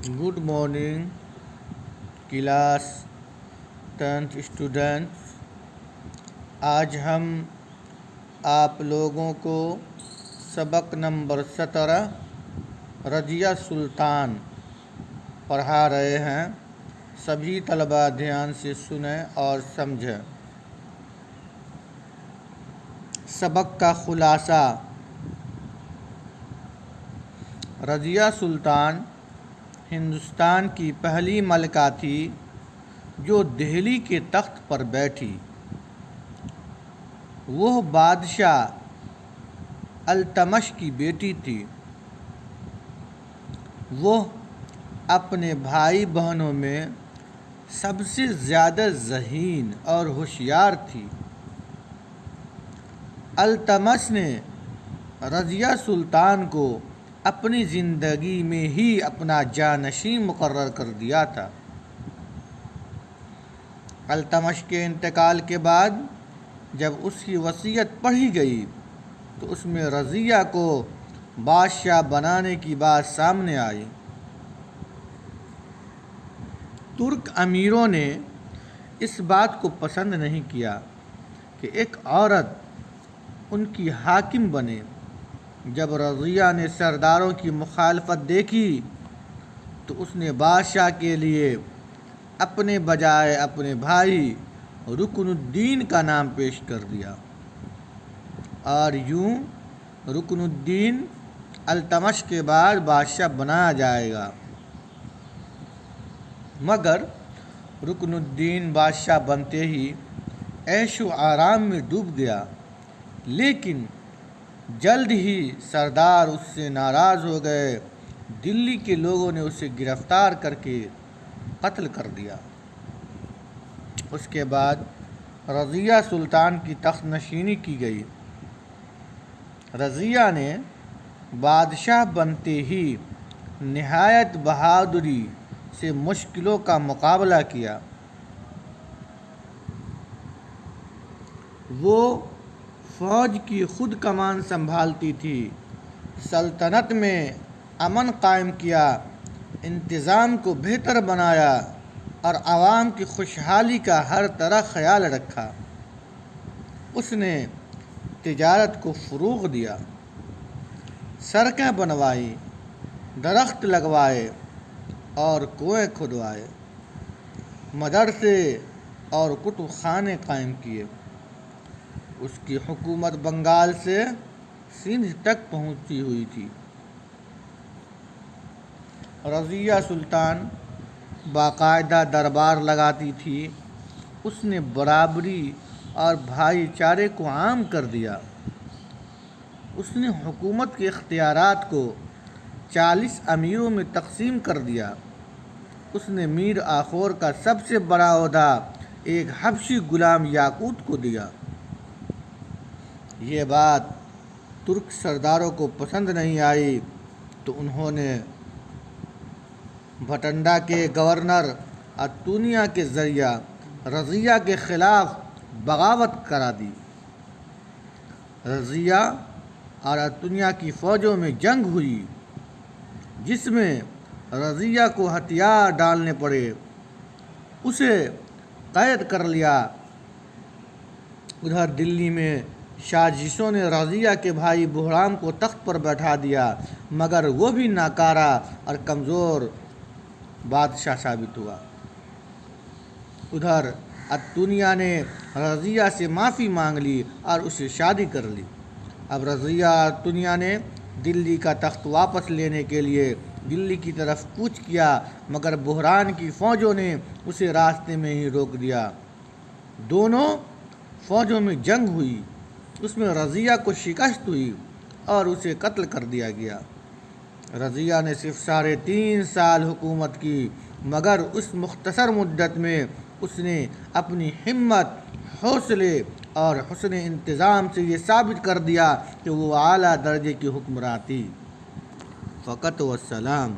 Good morning class 10th students. आज हम आप लोगों को सबक नंबर 17 रज़िया सुल्तान पढ़ा रहे हैं। सभी तलबा ध्यान से सुनें और समझें। सबक का खुलासा। रज़िया सुल्तान हिंदुस्तान की पहली मलिका थी जो दिल्ली के तख्त पर बैठी। वह बादशाह अल्तमश की बेटी थी। वह अपने भाई बहनों में सबसे ज़्यादा ज़हीन और होशियार थी। अल्तमश ने रज़िया सुल्तान को अपनी ज़िंदगी में ही अपना जानशीं मुकर्रर कर दिया था। अल्तमश के इंतकाल के बाद जब उसकी वसीयत पढ़ी गई तो उसमें रज़िया को बादशाह बनाने की बात सामने आई। तुर्क अमीरों ने इस बात को पसंद नहीं किया कि एक औरत उनकी हाकिम बने। जब रज़िया ने सरदारों की मुखालफत देखी तो उसने बादशाह के लिए अपने बजाय अपने भाई रुकनुद्दीन का नाम पेश कर दिया और यूं रुकनुद्दीन अल्तमश के बाद बादशाह बनाया जाएगा। मगर रुकनुद्दीन बादशाह बनते ही ऐशो आराम में डूब गया, लेकिन जल्द ही सरदार उससे नाराज़ हो गए। दिल्ली के लोगों ने उसे गिरफ़्तार करके कत्ल कर दिया। उसके बाद रज़िया सुल्तान की तख्त नशीनी की गई। रज़िया ने बादशाह बनते ही निहायत बहादुरी से मुश्किलों का मुकाबला किया। वो फ़ौज की खुद कमान संभालती थी, सल्तनत में अमन कायम किया, इंतज़ाम को बेहतर बनाया और आवाम की खुशहाली का हर तरह ख्याल रखा। उसने तिजारत को फ़रोग़ दिया, सड़कें बनवाई, दरख्त लगवाए और कुएँ खुदवाए, मदरसे और कुतुबखाने कायम किए। उसकी हुकूमत बंगाल से सिंध तक पहुंची हुई थी। रज़िया सुल्तान बाकायदा दरबार लगाती थी। उसने बराबरी और भाईचारे को आम कर दिया। उसने हुकूमत के इख्तियारात को 40 अमीरों में तकसीम कर दिया। उसने मीर आखोर का सबसे बड़ा ओहदा एक हबशी गुलाम याकूत को दिया। ये बात तुर्क सरदारों को पसंद नहीं आई तो उन्होंने भटंडा के गवर्नर अतुनिया के ज़रिया रज़िया के ख़िलाफ़ बगावत करा दी। रज़िया और अतुनिया की फ़ौजों में जंग हुई, जिसमें रज़िया को हथियार डालने पड़े। उसे कैद कर लिया। उधर दिल्ली में साजिशों ने रज़िया के भाई बुहराम को तख्त पर बैठा दिया, मगर वो भी नाकारा और कमज़ोर बादशाह साबित हुआ। उधर अतुनिया ने रज़िया से माफ़ी मांग ली और उससे शादी कर ली। अब रज़िया और अतुनिया ने दिल्ली का तख्त वापस लेने के लिए दिल्ली की तरफ कूच किया, मगर बुहरान की फ़ौजों ने उसे रास्ते में ही रोक दिया। दोनों फ़ौजों में जंग हुई। उसमें रज़िया को शिकस्त हुई और उसे कत्ल कर दिया गया। रज़िया ने सिर्फ 3.5 साल हुकूमत की, मगर उस मुख्तसर मुद्दत में उसने अपनी हिम्मत, हौसले और हुस्न इंतज़ाम से ये साबित कर दिया कि वो आला दर्जे की हुक्मरान थी। फ़क़त व सलाम।